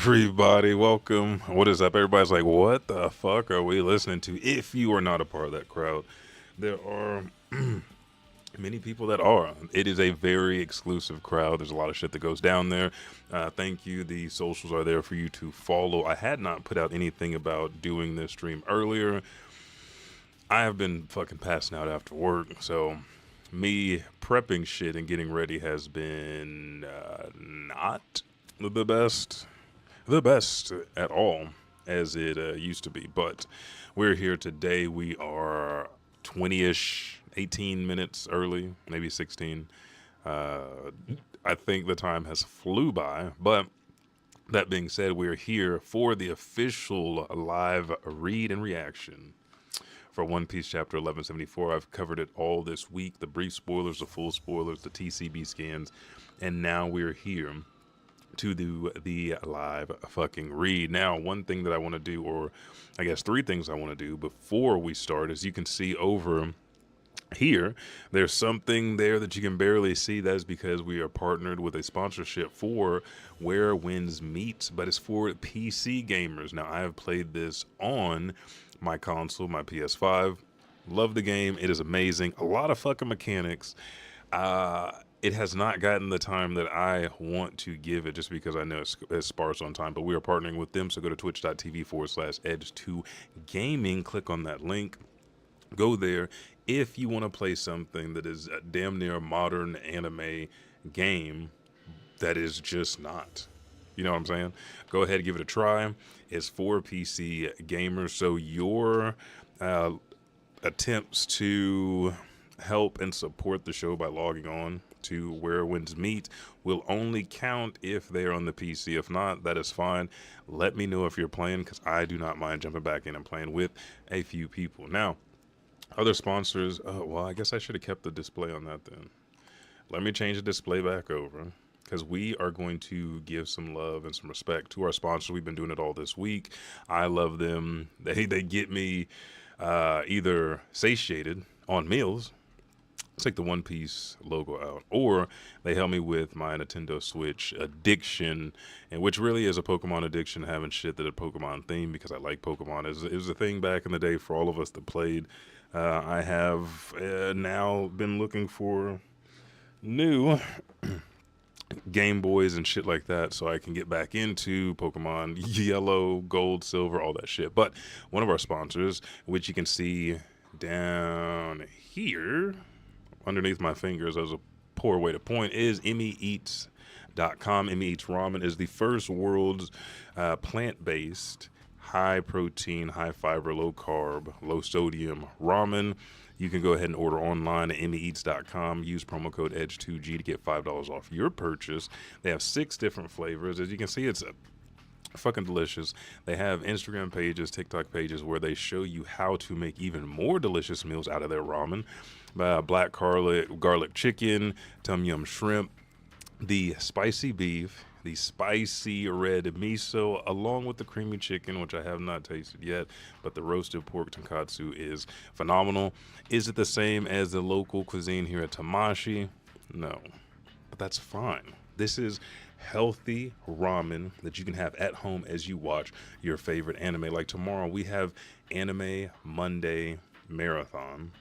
everybody? Welcome. What is up? Everybody's like, what the fuck are we listening to? If you are not a part of that crowd, there are many people that are. It is a very exclusive crowd. There's a lot of shit that goes down there. Thank you. The socials are there for you to follow. I had not put out anything about doing this stream earlier. I have been fucking passing out after work, so me prepping shit and getting ready has been not the best at all as it used to be. But we're here today. We are 20-ish, 18 minutes early, maybe 16. I think the time has flew by, but that being said, we're here for the official live read and reaction for One Piece Chapter 1174. I've covered it all this week, the brief spoilers, the full spoilers, the TCB scans, and now we're here to do the live fucking read. Now, one thing that I want to do, or I guess three things I want to do before we start, as you can see over here, there's something there that you can barely see. That is because we are partnered with a sponsorship for Where Winds Meet, but it's for PC gamers. Now, I have played this on my console, my PS5. Love the game. It is amazing. A lot of fucking mechanics. It has not gotten the time that I want to give it just because I know it's sparse on time, but we are partnering with them. So go to twitch.tv/edge2gaming, click on that link, go there. If you want to play something that is a damn near modern anime game that is just not, you know what I'm saying? Go ahead and give it a try. It's for PC gamers, so your attempts to help and support the show by logging on to Where Winds Meet will only count if they're on the PC. If not, that is fine. Let me know if you're playing, because I do not mind jumping back in and playing with a few people. Now, other sponsors, well, I guess I should have kept the display on that then. Let me change the display back over, because we are going to give some love and some respect to our sponsors. We've been doing it all this week. I love them. They get me either satiated on meals, take the One Piece logo out, or they help me with my Nintendo Switch addiction, and which really is a Pokemon addiction, having shit that a Pokemon theme, because I like Pokemon. It was a thing back in the day for all of us that played. I have now been looking for new Game Boys and shit like that so I can get back into Pokemon Yellow, Gold, Silver, all that shit. But one of our sponsors, which you can see down here underneath my fingers as a poor way to point, is EmmyEats.com. Emmy Eats Ramen is the first world's plant-based, high-protein, high-fiber, low-carb, low-sodium ramen. You can go ahead and order online at EmmyEats.com. Use promo code EDGE2G to get $5 off your purchase. They have 6 different flavors. As you can see, it's fucking delicious. They have Instagram pages, TikTok pages where they show you how to make even more delicious meals out of their ramen. Black garlic chicken, tom yum shrimp, the spicy beef, the spicy red miso, along with the creamy chicken, which I have not tasted yet, but the roasted pork tonkatsu is phenomenal. Is it the same as the local cuisine here at Tamashi? No, but that's fine. This is healthy ramen that you can have at home as you watch your favorite anime. Like tomorrow, we have Anime Monday Marathon,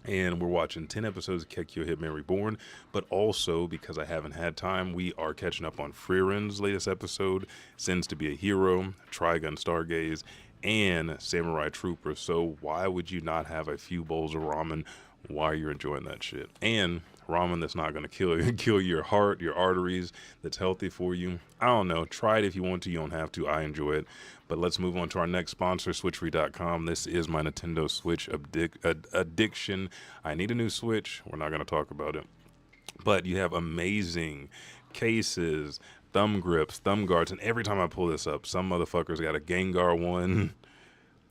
and we're watching 10 episodes of Kekyo Hitman Reborn, but also, because I haven't had time, we are catching up on Frierin's latest episode, Sins to be a Hero, Trigun Stargaze, and Samurai Trooper. So why would you not have a few bowls of ramen while you're enjoying that shit? And ramen that's not going to kill your heart, your arteries, that's healthy for you. I don't know. Try it if you want to. You don't have to. I enjoy it. But let's move on to our next sponsor, SwitchFree.com. This is my Nintendo Switch addiction. I need a new Switch. We're not going to talk about it. But you have amazing cases, thumb grips, thumb guards. And every time I pull this up, some motherfuckers got a Gengar one.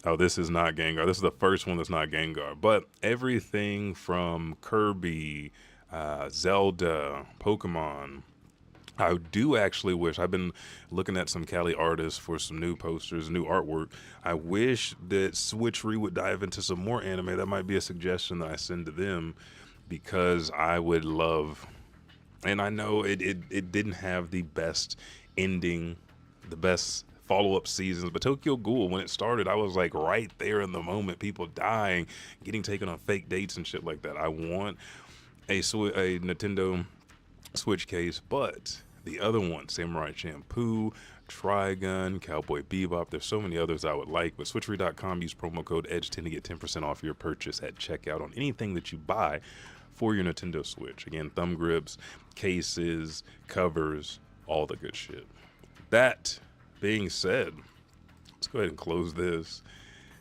Oh, this is not Gengar. This is the first one that's not Gengar. But everything from Kirby, Zelda, Pokemon. I do actually wish, I've been looking at some Cali artists for some new posters, new artwork. I wish that Switchery would dive into some more anime. That might be a suggestion that I send to them, because I would love, and I know it didn't have the best ending the best follow-up seasons. But Tokyo Ghoul, when it started, I was like right there in the moment, people dying, getting taken on fake dates and shit like that. I want a Nintendo Switch case, but the other one, Samurai Champloo, Trigun, Cowboy Bebop, there's so many others I would like, but switchery.com, use promo code EDGE10 to get 10% off your purchase at checkout on anything that you buy for your Nintendo Switch. Again, thumb grips, cases, covers, all the good shit. That being said, let's go ahead and close this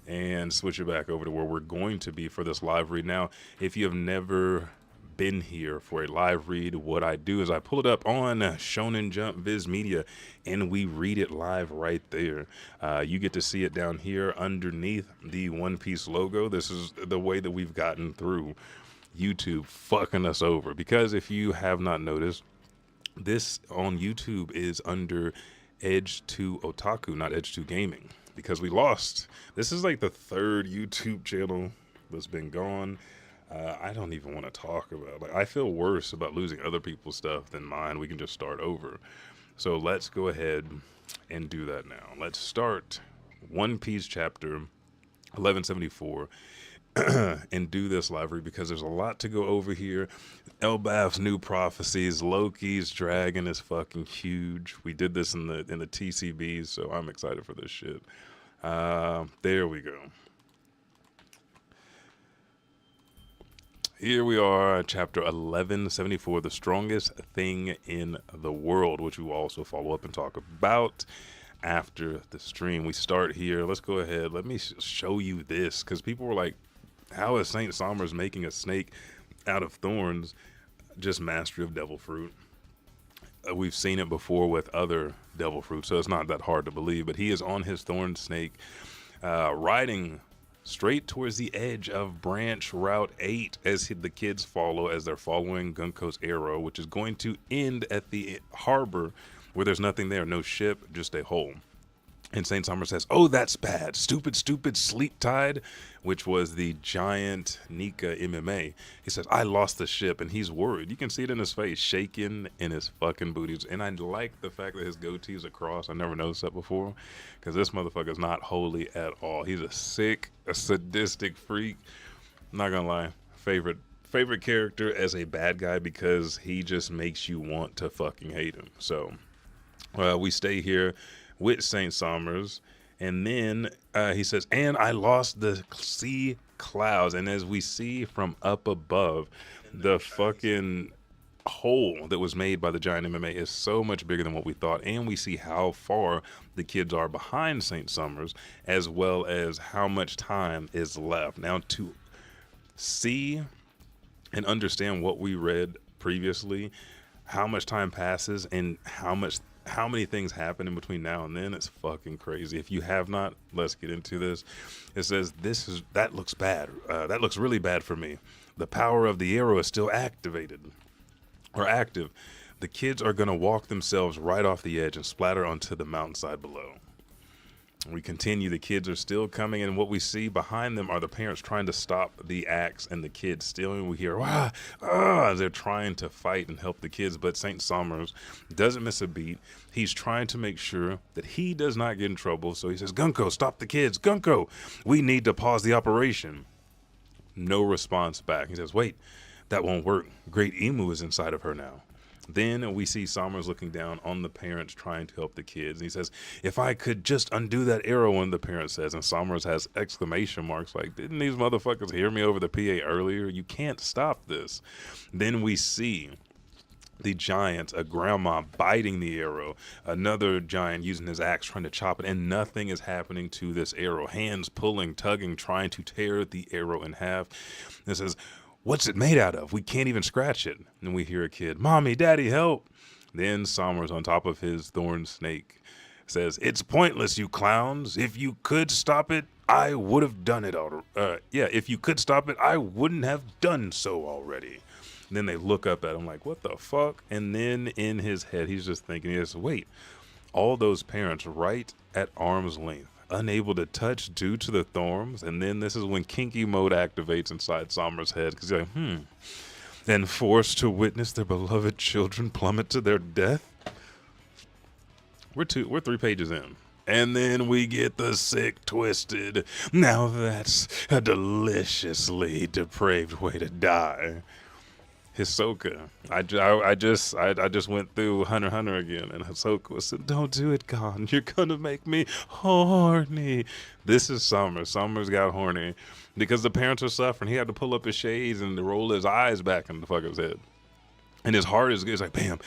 and switch it back over to where we're going to be for this live read. Now, if you have never been here for a live read, what I do is I pull it up on Shonen Jump Viz Media and we read it live right there. You get to see it down here underneath the One Piece logo. This is the way that we've gotten through YouTube fucking us over, because if you have not noticed, this on YouTube is under Edge 2 Otaku, not Edge 2 Gaming, because we lost. This is like the third YouTube channel that's been gone. I don't even want to talk about, like, I feel worse about losing other people's stuff than mine. We can just start over. So let's go ahead and do that now. Let's start One Piece chapter 1174 and do this live read, because there's a lot to go over here. Elbaph's new prophecies, Loki's dragon is fucking huge. We did this in the TCBs, so I'm excited for this shit. There we go. Here we are, chapter 1174, the strongest thing in the world, which we will also follow up and talk about after the stream. We start here. Let's go ahead. Let me show you this, because people were like, how is Saint Sommers making a snake out of thorns? Just mastery of devil fruit. We've seen it before with other devil fruit, so it's not that hard to believe. But he is on his thorn snake, riding straight towards the edge of branch route 8 as the kids follow, as they're following Gunko's arrow, which is going to end at the harbor where there's nothing there, no ship, just a hole. And Saint Summer says, oh, that's bad. Stupid, stupid sleep tide, which was the giant Nika MMA. He says, I lost the ship, and he's worried. You can see it in his face, shaking in his fucking booties. And I like the fact that his goatee is across. I never noticed that before, because this motherfucker's not holy at all. He's a sick, a sadistic freak. I'm not gonna lie. Favorite character as a bad guy, because he just makes you want to fucking hate him. So we stay here with Saint Sommers, and then he says, and I lost the sea clouds. And as we see from up above, the fucking hole that was made by the giant MMA is so much bigger than what we thought, and we see how far the kids are behind Saint Sommers, as well as how much time is left. Now, to see and understand what we read previously, how much time passes and how many things happen in between now and then, it's fucking crazy. If you have not, let's get into this. It says, that looks bad. That looks really bad for me. The power of the arrow is still active. The kids are going to walk themselves right off the edge and splatter onto the mountainside below. We continue. The kids are still coming, and what we see behind them are the parents trying to stop the axe and the kids stealing. We hear, as they're trying to fight and help the kids, but Saint Sommers doesn't miss a beat. He's trying to make sure that he does not get in trouble, so he says, Gunko, stop the kids. Gunko, we need to pause the operation. No response back. He says, wait, that won't work. Great Emu is inside of her now. Then we see Sommers looking down on the parents trying to help the kids. And he says, if I could just undo that arrow, one of the parents says. And Sommers has exclamation marks like, didn't these motherfuckers hear me over the PA earlier? You can't stop this. Then we see the giant, a grandma biting the arrow, another giant using his axe trying to chop it, and nothing is happening to this arrow. Hands pulling, tugging, trying to tear the arrow in half. And it says, what's it made out of? We can't even scratch it. And we hear a kid, Mommy, Daddy, help. Then Sommers, on top of his thorn snake, says, it's pointless, you clowns. If you could stop it, I would have done it already. If you could stop it, I wouldn't have done so already. And then they look up at him like, what the fuck? And then in his head, he's just thinking, he says, wait, all those parents right at arm's length, unable to touch due to the thorns. And then this is when kinky mode activates inside Sommers' head, because he's like, and forced to witness their beloved children plummet to their death. We're 3 pages in. And then we get the sick twisted. Now that's a deliciously depraved way to die. Hisoka. I just went through Hunter x Hunter again, and Hisoka said, "Don't do it, Gon. You're gonna make me horny." This is Summer. Summer's got horny because the parents are suffering. He had to pull up his shades and roll his eyes back in the fucker's head. And his heart is like, bam.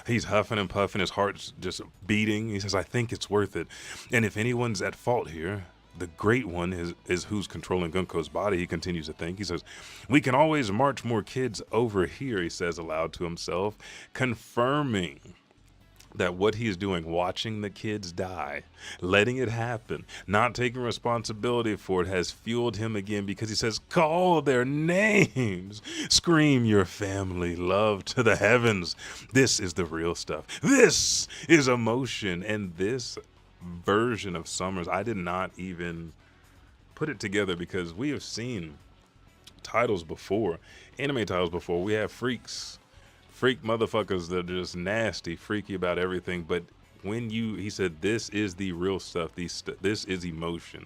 He's huffing and puffing. His heart's just beating. He says, "I think it's worth it. And if anyone's at fault here, the great one is who's controlling Gunko's body." He continues to think. He says, "We can always march more kids over here," he says aloud to himself, confirming that what he is doing, watching the kids die, letting it happen, not taking responsibility for it, has fueled him again, because he says, "Call their names, scream your family love to the heavens. This is the real stuff. This is emotion." And this version of Summers, I did not even put it together, because we have seen titles before, anime titles before. We have freak motherfuckers that are just nasty, freaky about everything. But when he said, this is the real stuff. This is emotion.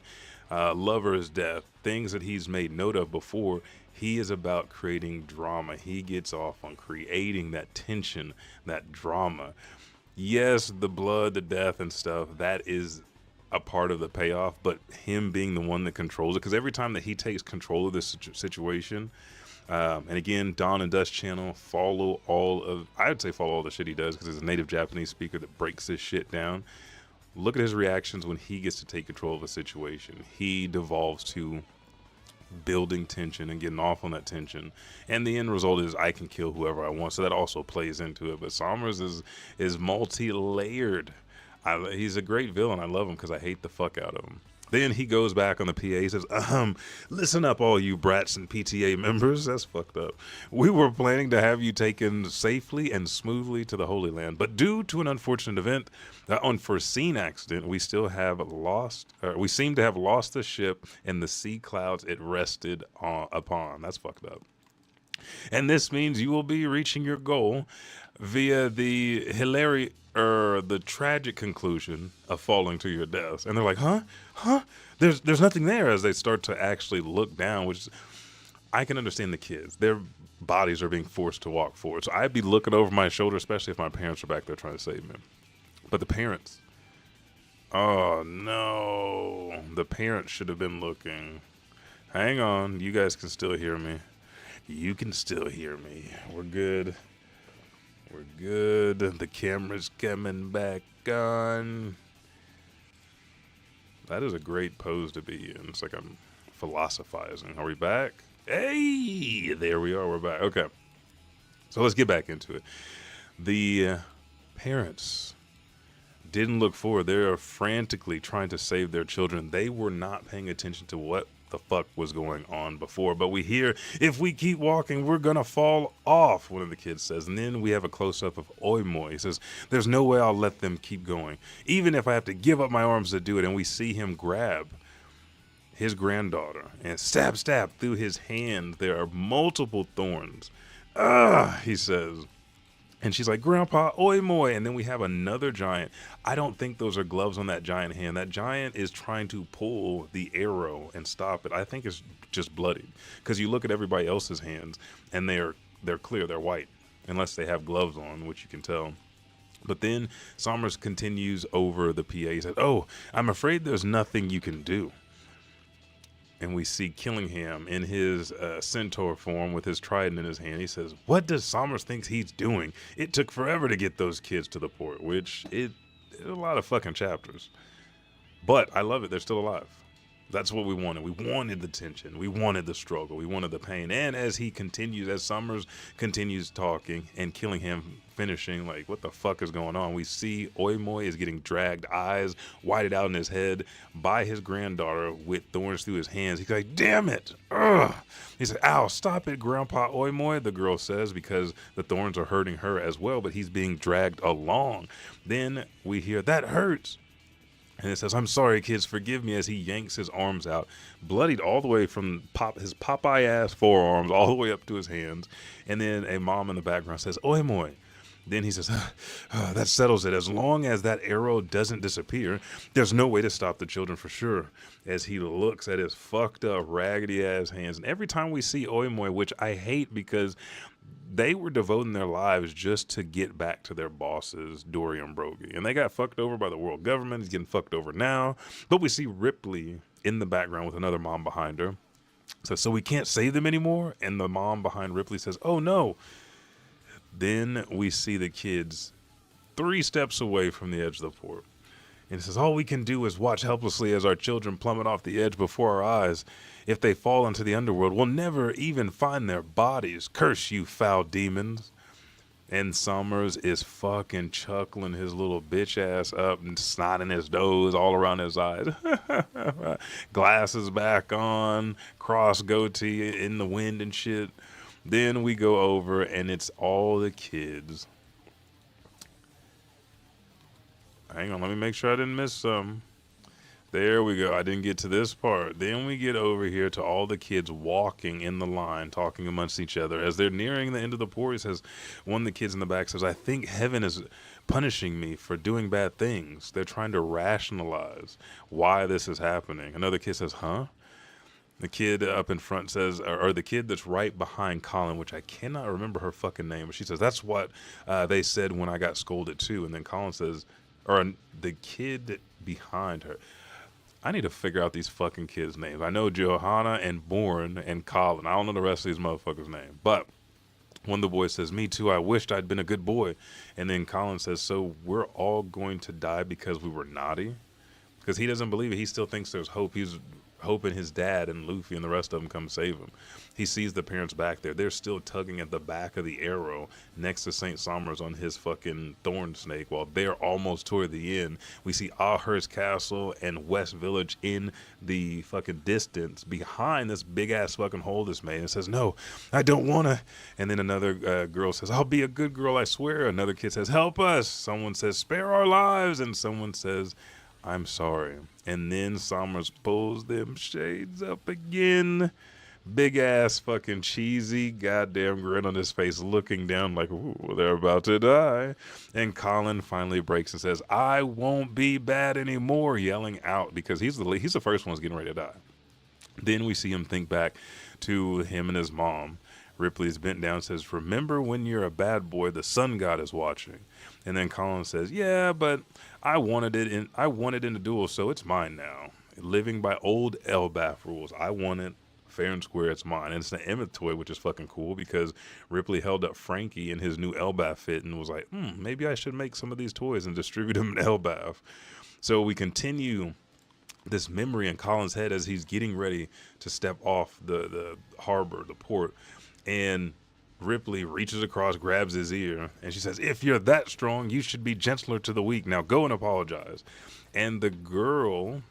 Lover's death, things that he's made note of before. He is about creating drama. He gets off on creating that tension, that drama. Yes, the blood, the death and stuff, that is a part of the payoff, but him being the one that controls it, because every time that he takes control of this situation, and again, Dawn and Dust channel, I'd say follow all the shit he does, because he's a native Japanese speaker that breaks this shit down. Look at his reactions when he gets to take control of a situation. He devolves to building tension and getting off on that tension, and the end result is, I can kill whoever I want. So that also plays into it. But Sommers is multi-layered. He's a great villain. I love him because I hate the fuck out of him. Then he goes back on the PA. He says, "Listen up, all you brats and PTA members." That's fucked up. "We were planning to have you taken safely and smoothly to the Holy Land, but due to an unfortunate event, an unforeseen accident, we seem to have lost the ship and the sea clouds it rested upon." That's fucked up. "And this means you will be reaching your goal via the tragic conclusion of falling to your deaths." And they're like, huh? There's nothing there, as they start to actually look down, which I can understand the kids. Their bodies are being forced to walk forward. So I'd be looking over my shoulder, especially if my parents are back there trying to save me. But the parents, oh no, the parents should have been looking. Hang on, you guys can still hear me. You can still hear me. We're good. We're good. The camera's coming back on. That is a great pose to be in. It's like I'm philosophizing. Are we back? Hey, there we are. We're back. Okay. So let's get back into it. The parents didn't look forward. They are frantically trying to save their children. They were not paying attention to what the fuck was going on before. But we hear, "If we keep walking, we're gonna fall off," one of the kids says. And then we have a close-up of Oimoy. He says, "There's no way I'll let them keep going, even if I have to give up my arms to do it." And we see him grab his granddaughter and stab through his hand. There are multiple thorns. He says. And she's like, "Grandpa, Oimoy." And then we have another giant. I don't think those are gloves on that giant hand. That giant is trying to pull the arrow and stop it. I think it's just bloodied, because you look at everybody else's hands and they're clear, they're white, unless they have gloves on, which you can tell. But then Sommers continues over the PA. He said, "Oh, I'm afraid there's nothing you can do." And we see Killingham in his centaur form with his trident in his hand. He says, "What does Sommers think he's doing? It took forever to get those kids to the port," which it's a lot of fucking chapters. But I love it. They're still alive. That's what we wanted. We wanted the tension. We wanted the struggle. We wanted the pain. And as Sommers continues talking and Killingham finishing, like, what the fuck is going on? We see Oimoy is getting dragged, eyes whited out in his head, by his granddaughter with thorns through his hands. He's like, "Damn it. Ugh." He said, "Ow, stop it, Grandpa Oimoy," the girl says, because the thorns are hurting her as well, but he's being dragged along. Then we hear, "That hurts." And it says, "I'm sorry, kids, forgive me," as he yanks his arms out, bloodied all the way from his Popeye-ass forearms all the way up to his hands. And then a mom in the background says, "Oimoy, Then he says, that settles it. As long as that arrow doesn't disappear, there's no way to stop the children for sure. As he looks at his fucked up, raggedy ass hands. And every time we see Oimoy, which I hate because they were devoting their lives just to get back to their bosses, Dory and Brogy. And they got fucked over by the world government. He's getting fucked over now. But we see Ripley in the background with another mom behind her. So we can't save them anymore? And the mom behind Ripley says, oh no. Then we see the kids 3 steps away from the edge of the port. And it says, all we can do is watch helplessly as our children plummet off the edge before our eyes. If they fall into the underworld, we'll never even find their bodies. Curse you, foul demons. And Sommers is fucking chuckling his little bitch ass up and snotting his nose all around his eyes. Glasses back on, cross goatee in the wind and shit. Then we go over and it's all the kids. Hang on, let me make sure I didn't miss some. There we go. I didn't get to this part. Then we get over here to all the kids walking in the line, talking amongst each other. As they're nearing the end of the port, he says, one of the kids in the back says, I think heaven is punishing me for doing bad things. They're trying to rationalize why this is happening. Another kid says, huh? The kid up in front says, or the kid that's right behind Colin, which I cannot remember her fucking name, but she says, that's what they said when I got scolded too. And then Colin says, or the kid behind her. I need to figure out these fucking kids' names. I know Johanna and Bourne and Colin. I don't know the rest of these motherfuckers' names. But one of the boys says, me too, I wished I'd been a good boy. And then Colin says, so we're all going to die because we were naughty? Because he doesn't believe it. He still thinks there's hope. He's hoping his dad and Luffy and the rest of them come save him. He sees the parents back there. They're still tugging at the back of the arrow next to St. Sommers on his fucking thorn snake while they're almost toward the end. We see Ahurst Castle and West Village in the fucking distance behind this big ass fucking hole this made. And says, no, I don't want to. And then another girl says, I'll be a good girl, I swear. Another kid says, help us. Someone says, spare our lives. And someone says, I'm sorry. And then Sommers pulls them shades up again. Big ass fucking cheesy goddamn grin on his face, looking down like, ooh, they're about to die. And Colin finally breaks and says, I won't be bad anymore, yelling out because he's the first one who's getting ready to die. Then we see him think back to him and his mom. Ripley's bent down and says, remember when you're a bad boy, the sun god is watching. And then Colin says, yeah, but I wanted it in the duel, so it's mine now. Living by old Elbaph rules. I want it fair and square, it's mine. And it's an Emmett toy, which is fucking cool because Ripley held up Frankie in his new Elbaph fit and was like, maybe I should make some of these toys and distribute them in Elbaph. So we continue this memory in Colin's head as he's getting ready to step off the harbor, the port. And Ripley reaches across, grabs his ear, and she says, if you're that strong, you should be gentler to the weak. Now go and apologize. And the girl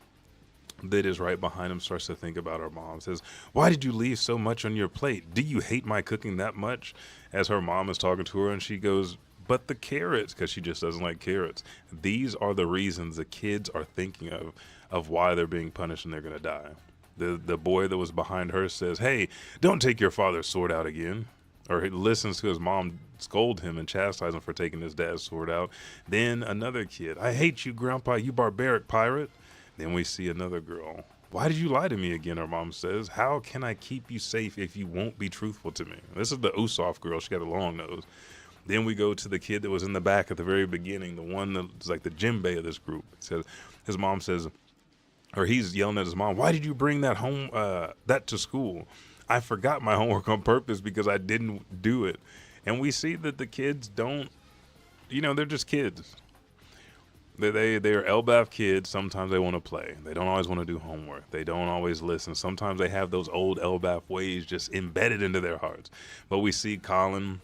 that is right behind him starts to think about her mom. Says, why did you leave so much on your plate? Do you hate my cooking that much? As her mom is talking to her, and she goes, but the carrots, because she just doesn't like carrots. These are the reasons the kids are thinking of why they're being punished and they're going to die. The boy that was behind her says, hey, don't take your father's sword out again. Or he listens to his mom scold him and chastise him for taking his dad's sword out. Then another kid, I hate you, Grandpa, you barbaric pirate. Then we see another girl. Why did you lie to me again? Her mom says. How can I keep you safe if you won't be truthful to me? This is the Usopp girl. She got a long nose. Then we go to the kid that was in the back at the very beginning, the one that's like the djembe of this group. It says, his mom says, or he's yelling at his mom, why did you bring that home, that to school? I forgot my homework on purpose because I didn't do it. And we see that the kids don't, they're just kids. They're Elbaph kids. Sometimes they want to play. They don't always want to do homework. They don't always listen. Sometimes they have those old Elbaph ways just embedded into their hearts. But we see Colin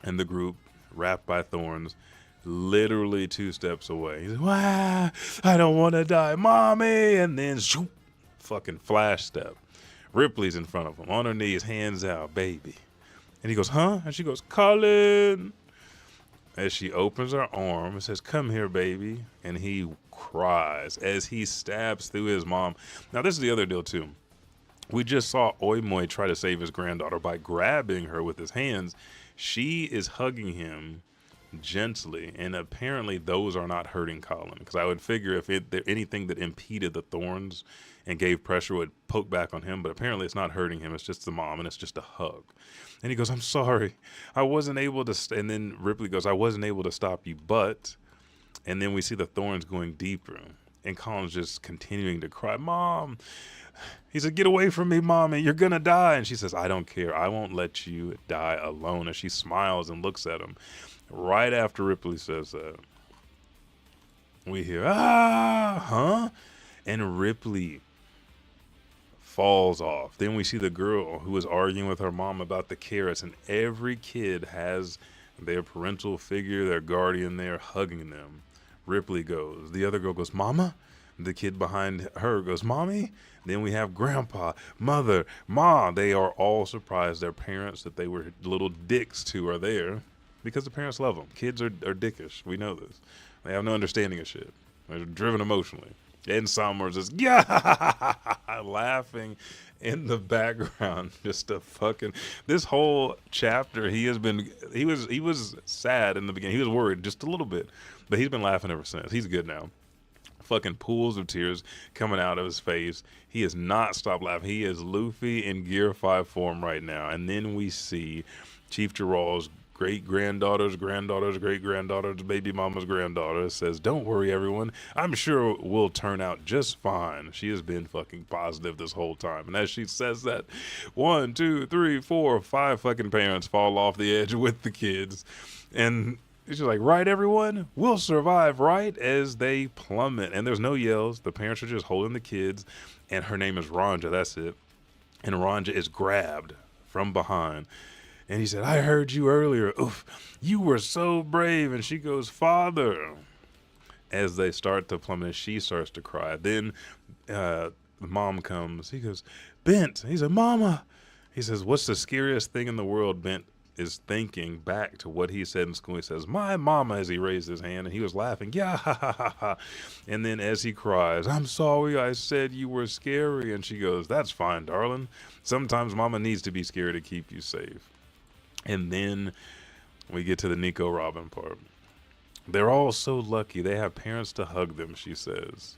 and the group wrapped by thorns, literally 2 steps away. He's like, wah, I don't want to die, mommy. And then shoot, fucking flash step. Ripley's in front of him, on her knees, hands out, baby. And he goes, huh? And she goes, Colin. As she opens her arm and says, come here, baby. And he cries as he stabs through his mom. Now, this is the other deal, too. We just saw Oimoy try to save his granddaughter by grabbing her with his hands. She is hugging him gently, and apparently those are not hurting Colin, because I would figure if anything that impeded the thorns and gave pressure would poke back on him, but apparently it's not hurting him. It's just the mom, and it's just a hug. And he goes, I'm sorry, I wasn't able to and then Ripley goes, I wasn't able to stop you, but, and then we see the thorns going deeper, and Colin's just continuing to cry, Mom. He said, get away from me, Mommy, you're gonna die. And she says, I don't care, I won't let you die alone. And she smiles and looks at him. Right after Ripley says that, we hear, huh? And Ripley falls off. Then we see the girl who is arguing with her mom about the carrots, and every kid has their parental figure, their guardian there hugging them. Ripley goes. The other girl goes, Mama? The kid behind her goes, Mommy? Then we have Grandpa, Mother, Ma. They are all surprised. Their parents that they were little dicks to are there because the parents love them. Kids are dickish. We know this. They have no understanding of shit. They're driven emotionally. And Sommers is laughing in the background. Just a fucking, this whole chapter, he was sad in the beginning. He was worried just a little bit, but he's been laughing ever since. He's good now. Fucking pools of tears coming out of his face. He has not stopped laughing. He is Luffy in Gear 5 form right now. And then we see Chief Jarul's great-granddaughters, great-granddaughters, baby mama's granddaughter says, don't worry, everyone. I'm sure we'll turn out just fine. She has been fucking positive this whole time. And as she says that, 1, 2, 3, 4, 5 fucking parents fall off the edge with the kids. And she's like, right, everyone? We'll survive, right? As they plummet. And there's no yells. The parents are just holding the kids. And her name is Ranja. That's it. And Ranja is grabbed from behind. And he said, I heard you earlier. Oof, you were so brave. And she goes, Father. As they start to plummet, she starts to cry. Then the mom comes. He goes, Bent. He said, Mama. He says, what's the scariest thing in the world? Bent is thinking back to what he said in school. He says, my mama, as he raised his hand, and he was laughing. Yeah, ha, ha, ha, ha. And then as he cries, I'm sorry I said you were scary. And she goes, that's fine, darling. Sometimes mama needs to be scared to keep you safe. And then we get to the Nico Robin part. They're all so lucky. They have parents to hug them, she says.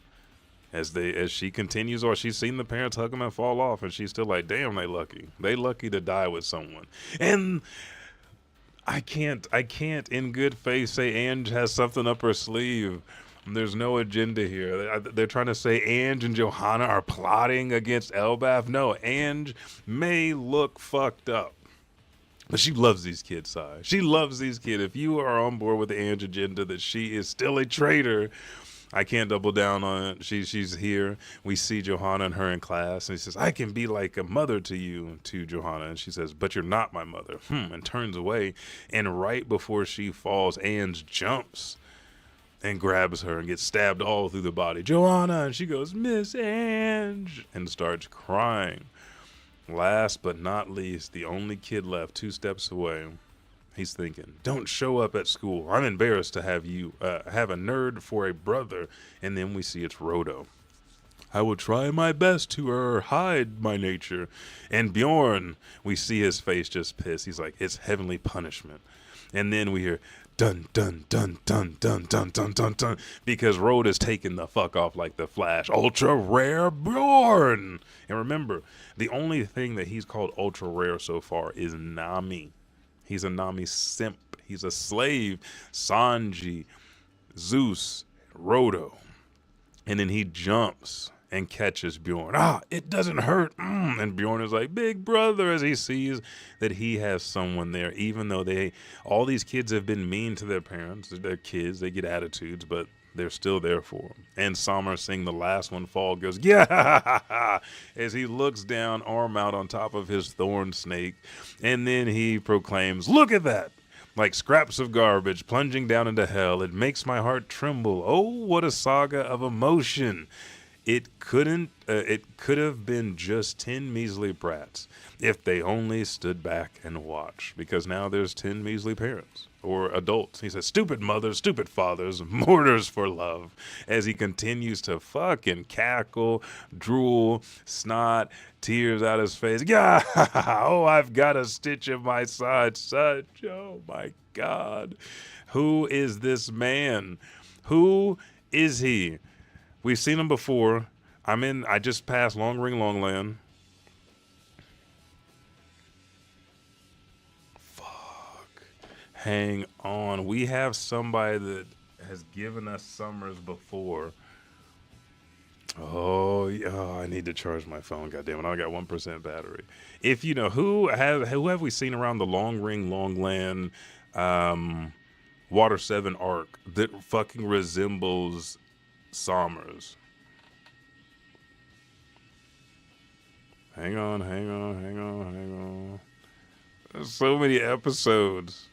As she continues, or she's seen the parents hug them and fall off, and she's still like, damn, they lucky. They lucky to die with someone. And I can't in good faith say Ange has something up her sleeve. There's no agenda here. They're trying to say Ange and Johanna are plotting against Elbaph. No, Ange may look fucked up, but she loves these kids, Sai. She loves these kids. If you are on board with the Ange agenda that she is still a traitor, I can't double down on it. She's here. We see Johanna and her in class, and he says, I can be like a mother to you, to Johanna. And she says, but you're not my mother. And turns away. And right before she falls, Ange jumps and grabs her and gets stabbed all through the body. Johanna! And she goes, Miss Ange! And starts crying. Last but not least, the only kid left 2 steps away. He's thinking, don't show up at school. I'm embarrassed to have you have a nerd for a brother. And then we see it's Roto. I will try my best to hide my nature. And Bjorn, we see his face just pissed. He's like, it's heavenly punishment. And then we hear, dun, dun, dun, dun, dun, dun, dun, dun, dun, because Rota's taking the fuck off like the Flash. Ultra rare Bjorn. And remember, the only thing that he's called ultra rare so far is Nami. He's a Nami simp. He's a slave. Sanji, Zeus, Roto. And then he jumps and catches Bjorn. It doesn't hurt. And Bjorn is like, big brother, as he sees that he has someone there, even though all these kids have been mean to their parents. They're kids. They get attitudes, but they're still there for him. And Sommers, seeing the last one fall, goes, yeah, as he looks down, arm out on top of his thorn snake. And then he proclaims, look at that. Like scraps of garbage plunging down into hell. It makes my heart tremble. Oh, what a saga of emotion. It could have been just 10 measly brats if they only stood back and watched, because now there's 10 measly parents or adults. He says, stupid mothers, stupid fathers, mortars for love, as he continues to fucking cackle, drool, snot, tears out his face. Yeah, oh, I've got a stitch in my side, such, oh my God. Who is this man? Who is he? We've seen him before. I just passed Long Ring Longland. Fuck. Hang on. We have somebody that has given us Summers before. Oh, I need to charge my phone. Goddamn it! I got 1% battery. If you know who have we seen around the Long Ring Longland, Water 7 arc that fucking resembles Sommers? Hang on. There's so many episodes.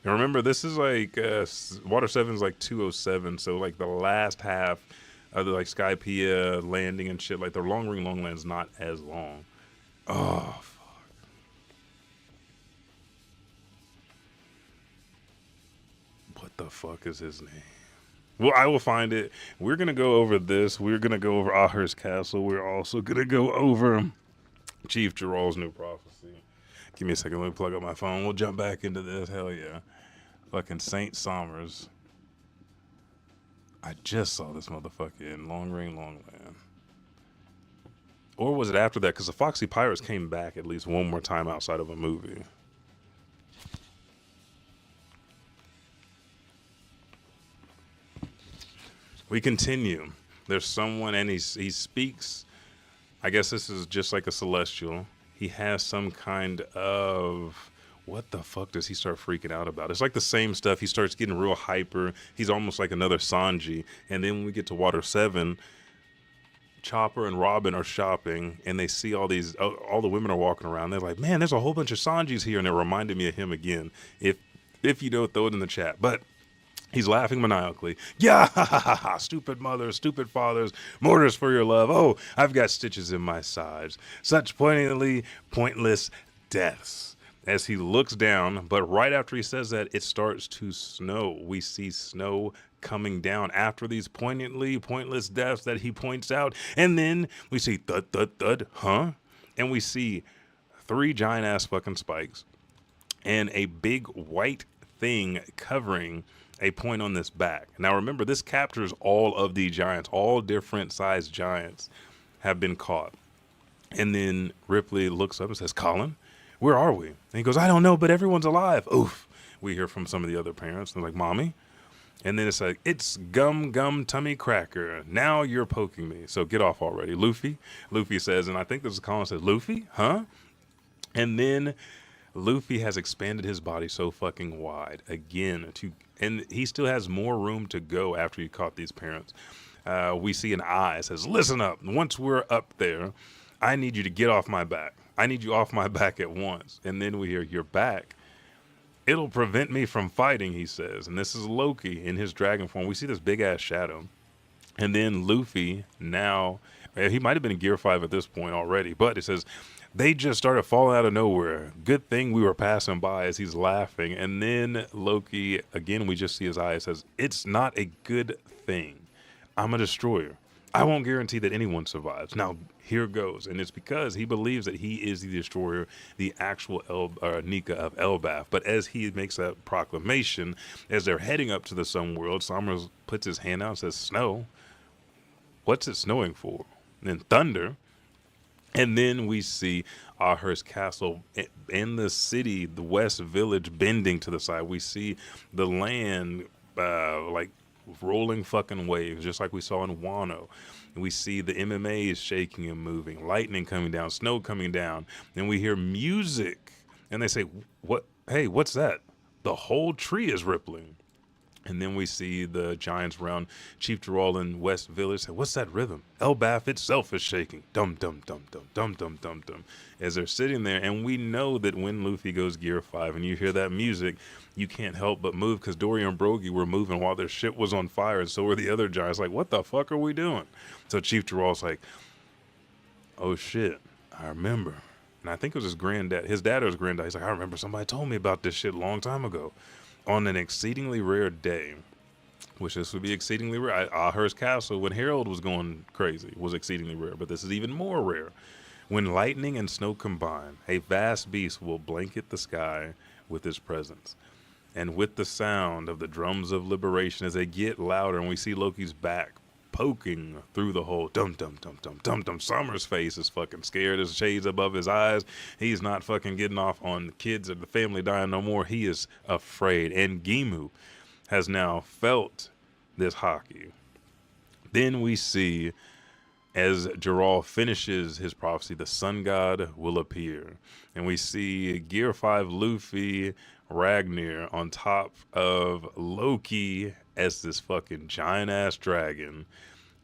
And remember, this is like Water 7's like 207, so like the last half of the like Skypiea landing and shit. Like the Long Ring Longland's not as long. Oh fuck. What the fuck is his name? Well, I will find it. We're gonna go over this. We're gonna go over Accursed Castle. We're also gonna go over Chief Jarul's new prophecy. Give me a second. Let me plug up my phone. We'll jump back into this. Hell yeah. Fucking Saint Sommers. I just saw this motherfucker in Long Ring Longland. Or was it after that? Because the Foxy Pirates came back at least one more time outside of a movie. We continue. There's someone, and he speaks. I guess this is just like a celestial. He has some kind of, what the fuck does he start freaking out about? It's like the same stuff. He starts getting real hyper. He's almost like another Sanji. And then when we get to Water 7, Chopper and Robin are shopping, and they see all the women are walking around. They're like, man, there's a whole bunch of Sanjis here. And it reminded me of him again. If you don't, throw it in the chat. But he's laughing maniacally. Yeah, ha, ha, ha, ha. Stupid mothers, stupid fathers, mortars for your love. Oh, I've got stitches in my sides. Such poignantly pointless deaths. As he looks down, but right after he says that, it starts to snow. We see snow coming down after these poignantly pointless deaths that he points out. And then we see thud, thud, thud, huh? And we see 3 giant ass fucking spikes and a big white thing covering a point on this back. Now remember, this captures all of the giants. All different sized giants have been caught. And then Ripley looks up and says, Colin, where are we? And he goes, I don't know, but everyone's alive. Oof. We hear from some of the other parents. They're like, Mommy? And then it's like, it's gum tummy cracker. Now you're poking me. So get off already. Luffy says, and I think this is Colin, says, Luffy? Huh? And then Luffy has expanded his body so fucking wide again and he still has more room to go after he caught these parents. We see an eye. It says, listen up. Once we're up there, I need you to get off my back. I need you off my back at once. And then we hear, you're back. It'll prevent me from fighting, he says. And this is Loki in his dragon form. We see this big ass shadow. And then Luffy now, he might have been in Gear 5 at this point already, but it says, they just started falling out of nowhere. Good thing we were passing by, as he's laughing. And then Loki, again, we just see his eye, says, it's not a good thing. I'm a destroyer. I won't guarantee that anyone survives. Now, here goes. And it's because he believes that he is the destroyer, the actual Nika of Elbaph. But as he makes that proclamation, as they're heading up to the Sun World, Sommers puts his hand out and says, snow? What's it snowing for? And then thunder. And then we see Accursed Castle in the city, the West Village bending to the side. We see the land like rolling fucking waves, just like we saw in Wano. And we see the MMAs shaking and moving, lightning coming down, snow coming down. And we hear music. And they say, "What? Hey, what's that?" The whole tree is rippling. And then we see the giants around Chief Jarul in West Village say, what's that rhythm? Elbaph itself is shaking. Dum, dum, dum, dum, dum, dum, dum, dum. As they're sitting there, and we know that when Luffy goes Gear 5 and you hear that music, you can't help but move, because Dory and Brogy were moving while their ship was on fire, and so were the other giants. Like, what the fuck are we doing? So Chief Jarul's like, oh shit, I remember. And I think it was his granddad. His dad or his granddad. He's like, I remember somebody told me about this shit a long time ago. On an exceedingly rare day, which this would be exceedingly rare. Accursed Castle, when Harold was going crazy, was exceedingly rare, but this is even more rare. When lightning and snow combine, a vast beast will blanket the sky with his presence. And with the sound of the drums of liberation as they get louder, and we see Loki's back poking through the hole. Dum dum dum dum dum dum. Summer's face is fucking scared. There's shades above his eyes. He's not fucking getting off on the kids or the family dying no more. He is afraid. And Gimu has now felt this hockey. Then we see, as Jarul finishes his prophecy, the sun god will appear. And we see Gear 5 Luffy, Ragnar on top of Loki as this fucking giant ass dragon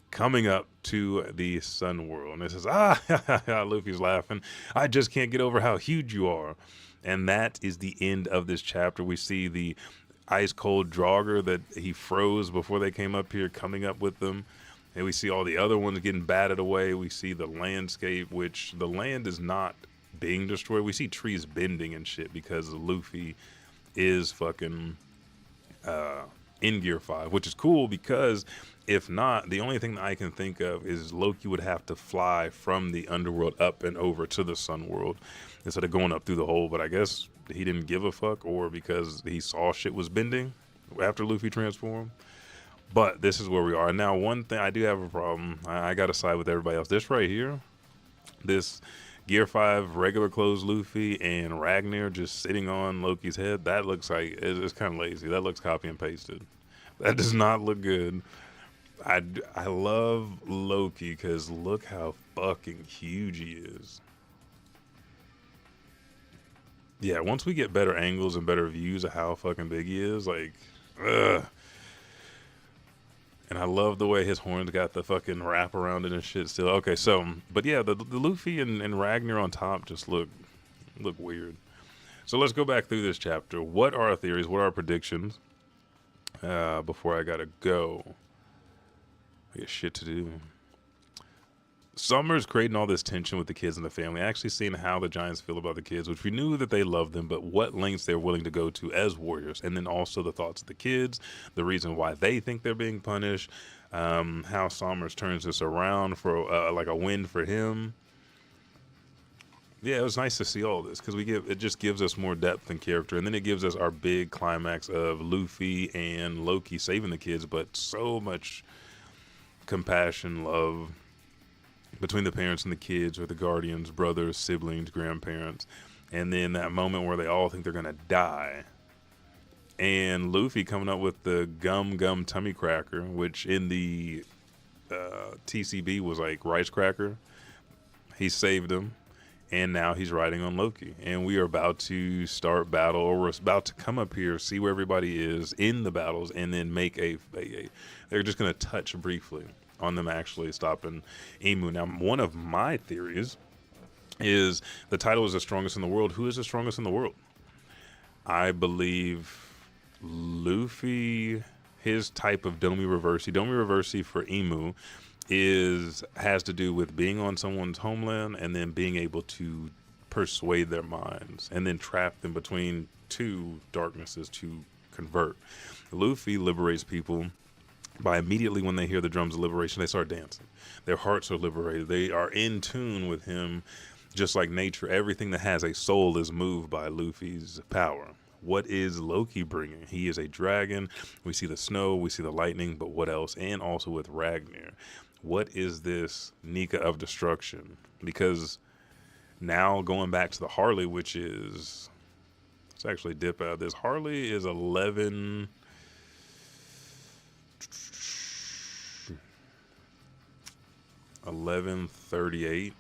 coming up to the sun world. And it says, Luffy's laughing. I just can't get over how huge you are. And that is the end of this chapter. We see the ice cold Draugr that he froze before they came up here coming up with them. And we see all the other ones getting batted away. We see the landscape, which the land is not being destroyed. We see trees bending and shit because Luffy is fucking in Gear 5, which is cool because if not, the only thing that I can think of is Loki would have to fly from the underworld up and over to the sun world instead of going up through the hole. But I guess he didn't give a fuck, or because he saw shit was bending after Luffy transformed. But this is where we are. And now, one thing, I do have a problem. I got to side with everybody else. This right here, this Gear 5 regular clothes Luffy and Ragnar just sitting on Loki's head, that looks like, it's kind of lazy. That looks copy and pasted. That does not look good. I love Loki because look how fucking huge he is. Yeah, once we get better angles and better views of how fucking big he is, like, ugh. And I love the way his horns got the fucking wrap around it and shit still. Okay, so, but yeah, the Luffy and Ragnar on top just look weird. So let's go back through this chapter. What are our theories? What are our predictions? Before I gotta go. I got shit to do. Summer's creating all this tension with the kids and the family, actually seeing how the Giants feel about the kids, which we knew that they loved them, but what lengths they're willing to go to as warriors. And then also the thoughts of the kids, the reason why they think they're being punished, how Summers turns this around for like a win for him. Yeah, it was nice to see all this because it just gives us more depth and character, and then it gives us our big climax of Luffy and Loki saving the kids, but so much compassion, love between the parents and the kids, or the guardians, brothers, siblings, grandparents, and then that moment where they all think they're gonna die, and Luffy coming up with the gum tummy cracker, which in the TCB was like rice cracker. He saved him, and now he's riding on Loki, and we are about to start battle, or we're about to come up here, see where everybody is in the battles, and then make they're just gonna touch briefly on them actually stopping Emu. Now, one of my theories is the title is the strongest in the world. Who is the strongest in the world? I believe Luffy, his type of Domi Reversi for Emu has to do with being on someone's homeland and then being able to persuade their minds and then trap them between two darknesses to convert. Luffy liberates people by immediately when they hear the drums of liberation, they start dancing. Their hearts are liberated. They are in tune with him, just like nature. Everything that has a soul is moved by Luffy's power. What is Loki bringing? He is a dragon. We see the snow, we see the lightning, but what else? And also with Ragnar. What is this Nika of destruction? Because now going back to the Harley, which is, let's actually dip out of this. Harley is 1138,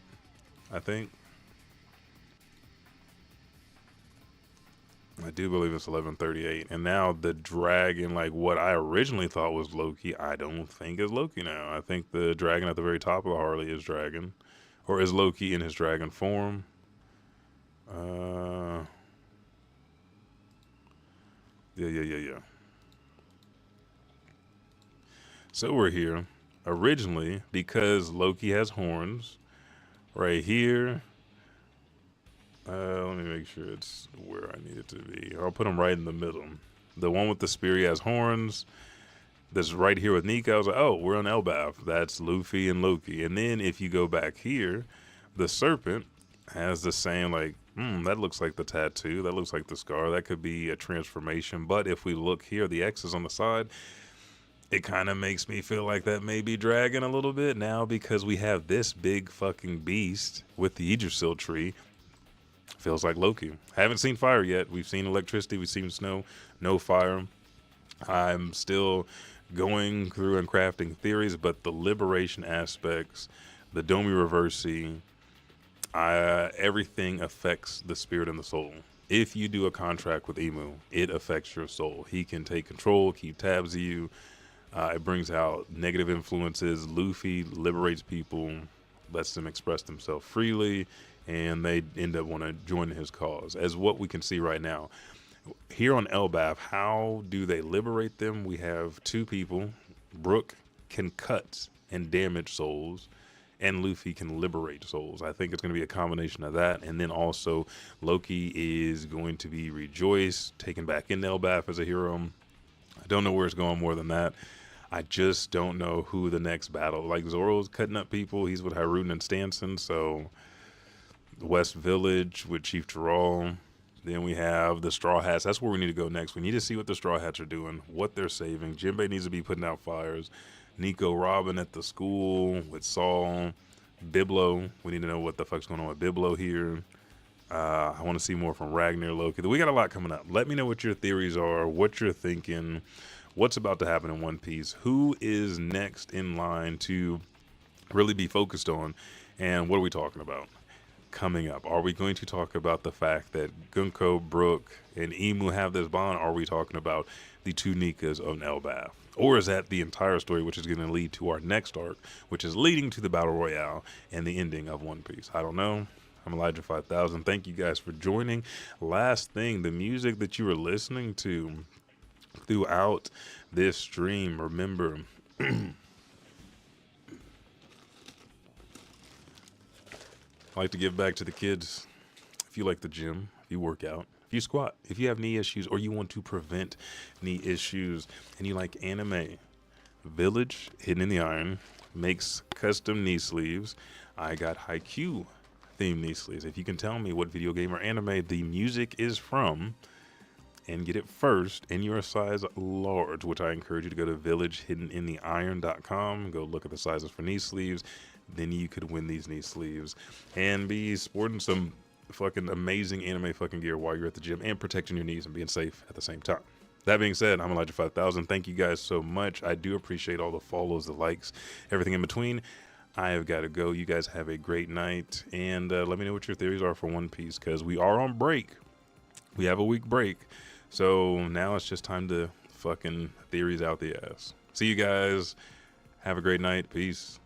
I think. I do believe it's 1138. And now the dragon, like what I originally thought was Loki, I don't think is Loki now. I think the dragon at the very top of the Harley is dragon, or is Loki in his dragon form. Yeah. So we're here originally because Loki has horns right here. Let me make sure it's where I need it to be. I'll put them right in the middle. The one with the spear, he has horns. This right here with Nika, I was like, oh, we're on Elbaph. That's Luffy and Loki. And then if you go back here, the serpent has the same, like, That looks like the tattoo. That looks like the scar. That could be a transformation. But if we look here, the X is on the side. It kind of makes me feel like that may be dragging a little bit now because we have this big fucking beast with the Yggdrasil tree. Feels like Loki. Haven't seen fire yet. We've seen electricity. We've seen snow. No fire. I'm still going through and crafting theories, but the liberation aspects, the Domi Reversi, everything affects the spirit and the soul. If you do a contract with Emu, it affects your soul. He can take control, keep tabs of you. It brings out negative influences. Luffy liberates people, lets them express themselves freely, and they end up want to join his cause. As what we can see right now. Here on Elbaph, how do they liberate them? We have two people. Brook can cut and damage souls, and Luffy can liberate souls. I think it's going to be a combination of that. And then also Loki is going to be rejoiced, taken back in Elbaph as a hero. I don't know where it's going more than that. I just don't know who the next battle. Like Zoro's cutting up people. He's with Harun and Stanson. So West Village with Chief Jarul. Then we have the Straw Hats. That's where we need to go next. We need to see what the Straw Hats are doing, what they're saving. Jinbei needs to be putting out fires. Nico Robin at the school with Saul. Biblo. We need to know what the fuck's going on with Biblo here. I want to see more from Ragnar, Loki. We got a lot coming up. Let me know what your theories are, what you're thinking, what's about to happen in One Piece, who is next in line to really be focused on, and what are we talking about coming up? Are we going to talk about the fact that Gunko, Brook, and Emu have this bond? Are we talking about the two Nikas of Elbaph? Or is that the entire story, which is going to lead to our next arc, which is leading to the Battle Royale and the ending of One Piece? I don't know. I'm Elijah 5000. Thank you guys for joining. Last thing, the music that you were listening to throughout this stream, remember, I like to give back to the kids. If you like the gym, if you work out, if you squat, if you have knee issues or you want to prevent knee issues and you like anime, Village, Hidden in the Iron, makes custom knee sleeves. I got Haikyuu themed knee sleeves. If you can tell me what video game or anime the music is from and get it first and you're a size large, which I encourage you to go to villagehiddeninthe.iron.com, go look at the sizes for knee sleeves, then you could win these knee sleeves and be sporting some fucking amazing anime fucking gear while you're at the gym and protecting your knees and being safe at the same time. That being said, I'm Elijah 5000. Thank you guys so much. I do appreciate all the follows, the likes, everything in between. I have got to go. You guys have a great night, and let me know what your theories are for One Piece, because we are on break. We have a week break, so now it's just time to fucking theories out the ass. See you guys. Have a great night. Peace.